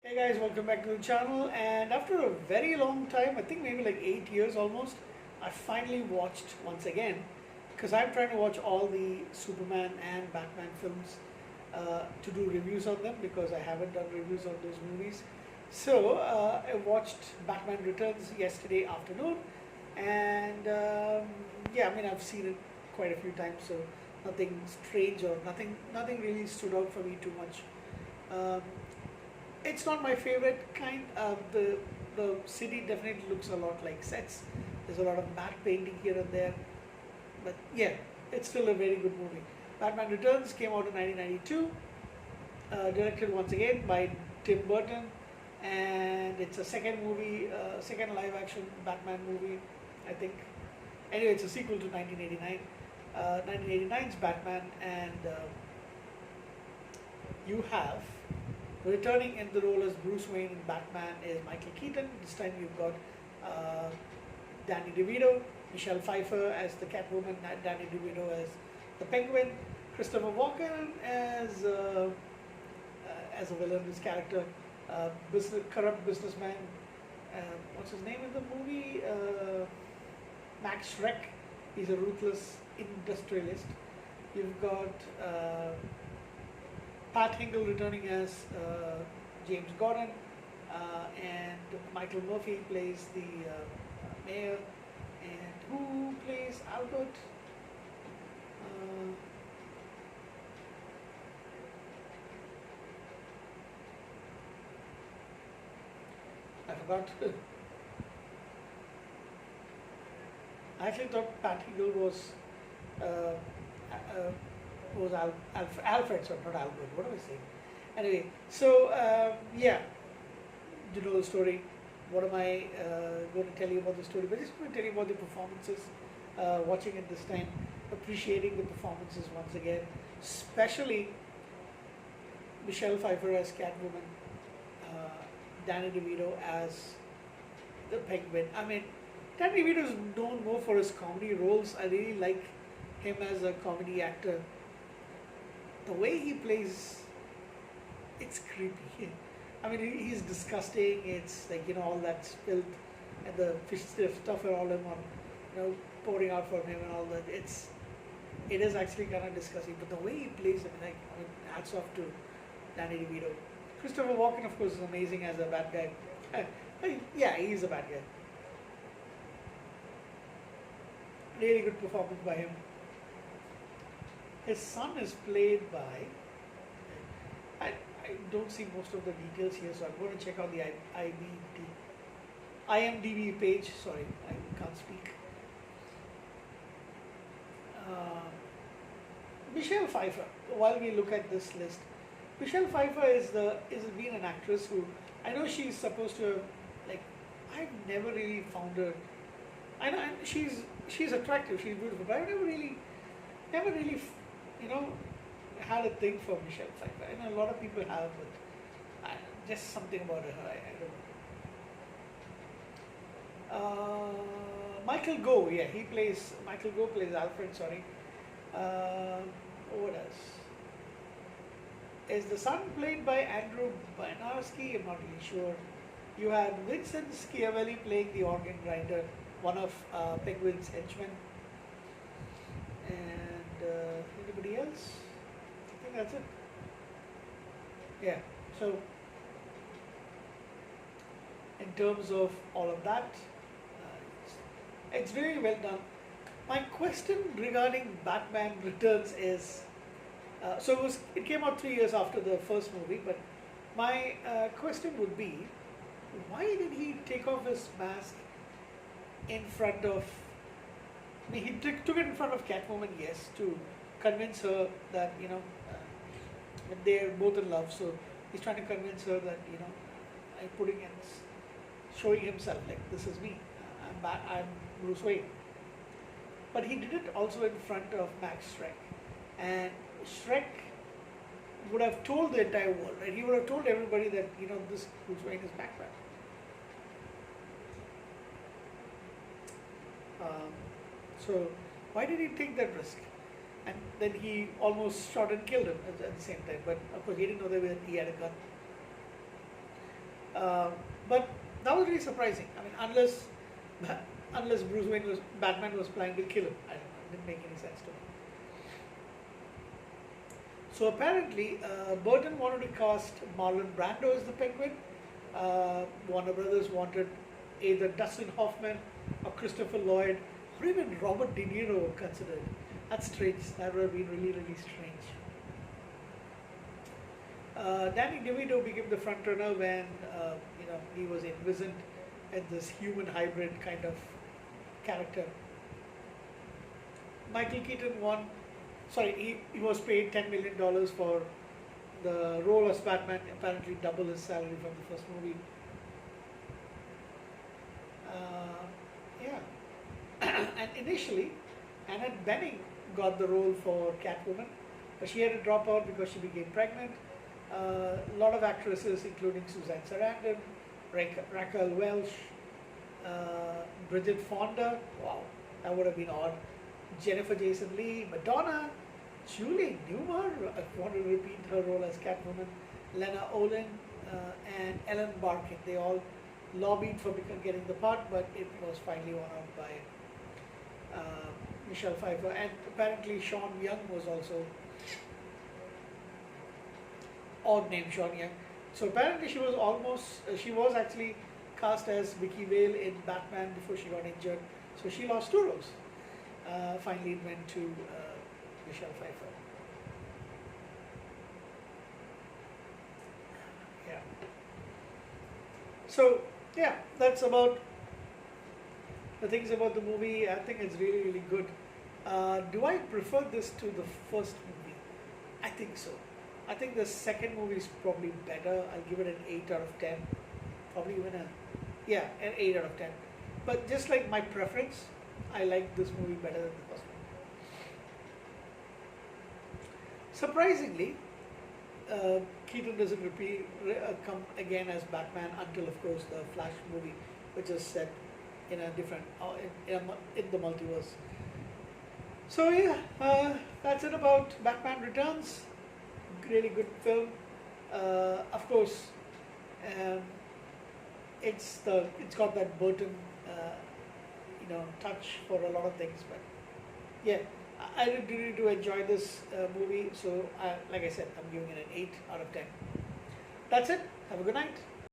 Hey guys, welcome back to the channel. And after a very long time, I think maybe like 8 years almost, I finally watched once again because I'm trying to watch all the Superman and Batman films to do reviews on them because I haven't done reviews on those movies. So I watched Batman Returns yesterday afternoon, and yeah, I mean I've seen it quite a few times, so nothing strange or nothing really stood out for me too much. Um, it's not my favorite kind. The city definitely looks a lot like sets. There's a lot of matte painting here and there, but yeah, it's still a very good movie. Batman Returns came out in 1992, directed once again by Tim Burton, and it's a second movie, second live action Batman movie, I think. Anyway, it's a sequel to 1989. 1989's Batman, and you have returning in the role as Bruce Wayne in Batman is Michael Keaton. This time you've got uh, Danny DeVito, Michelle Pfeiffer as the Catwoman, Danny DeVito as the Penguin, Christopher Walken as a villain. This character, corrupt businessman. What's his name in the movie? Max Schreck. He's a ruthless industrialist. You've got Pat Hingle returning as James Gordon, and Michael Murphy plays the mayor. And who plays Albert? Uh, I forgot. I actually thought Pat Hingle uh, uh, was Alfred, sorry, not Albert. What am I saying? Anyway, so yeah, you know the story. What am I going to tell you about the story? But just going to tell you about the performances. Watching it this time, appreciating the performances once again, especially Michelle Pfeiffer as Catwoman, Danny DeVito as the Penguin. I mean, Danny DeVito is known more for his comedy roles. I really like him as a comedy actor. The way he plays, it's creepy. I mean, he's disgusting. It's like, all that filth and the fish stuff and all him on, pouring out from him and all that. It is actually kind of disgusting. But the way he plays, I mean, hats off to Danny DeVito. Christopher Walken, of course, is amazing as a bad guy. Yeah, he's a bad guy. Really good performance by him. His son is played by. I don't see most of the details here, so I'm going to check out the IMDb page. Sorry, I can't speak. Uh, Michelle Pfeiffer. While we look at this list, Michelle Pfeiffer is been an actress who I know she's supposed to have, like, I've never really found her. I know she's attractive, she's beautiful, but I've never really, you know, had a thing for Michelle Pfeiffer. I know a lot of people have, but just something about her, I don't know. Michael Goh, yeah, Michael Goh plays Alfred. Sorry. What else? Is the son played by Andrew Bynarski? I'm not really sure. You had Vincent Schiavelli playing the organ grinder, one of Penguin's henchmen. And anybody else? I think that's it. Yeah. So, in terms of all of that, it's very well done. My question regarding Batman Returns is, it came out 3 years after the first movie, but my question would be, why did he take off his mask in front of? I mean, he took it in front of Catwoman, yes, to convince her that they're both in love. So he's trying to convince her that showing himself like this is me. I'm Bruce Wayne. But he did it also in front of Max Schreck, and Schreck would have told the entire world, right? He would have told everybody that this Bruce Wayne is Batman. So why did he take that risk? And then he almost shot and killed him at the same time. But of course, he didn't know that he had a gun. Uh, but that was really surprising. I mean, unless Bruce Wayne was Batman was planning to kill him, I don't know. It didn't make any sense to me. So apparently, Burton wanted to cast Marlon Brando as the Penguin. Warner Brothers wanted either Dustin Hoffman or Christopher Lloyd or even Robert De Niro considered. That's strange. That would have been really, really strange. Danny DeVito became the frontrunner when he was envisioned as this human hybrid kind of character. Michael Keaton won. Sorry, he was paid $10 million for the role as Batman. Apparently, double his salary from the first movie. Yeah, and initially, Annette Bening got the role for Catwoman, but she had to drop out because she became pregnant. A lot of actresses, including Suzanne Sarandon, Raquel Welch, Bridget Fonda. Wow, that would have been odd. Jennifer Jason Leigh, Madonna, Julie Newmar. I want to repeat her role as Catwoman. Lena Olin and Ellen Barkin. They all lobbied for getting the part, but it was finally won out by Michelle Pfeiffer. And apparently Sean Young was also odd name, Sean Young. So apparently she was actually cast as Vicky Vale in Batman before she got injured. So she lost two roles. Finally it went to Michelle Pfeiffer. Yeah. So yeah, that's about the things about the movie. I think it's really, really good. Do I prefer this to the first movie? I think so. I think the second movie is probably better. I'll give it an 8 out of 10. Probably even an 8 out of 10. But just like my preference, I like this movie better than the first one. Surprisingly, Keaton doesn't come again as Batman until, of course, the Flash movie, which is set in a different in the multiverse. So yeah, that's it about Batman Returns. Really good film. Of course, um, it's got that Burton touch for a lot of things, but yeah, I really do enjoy this movie. So like I said, I'm giving it an 8 out of 10. That's it. Have a good night.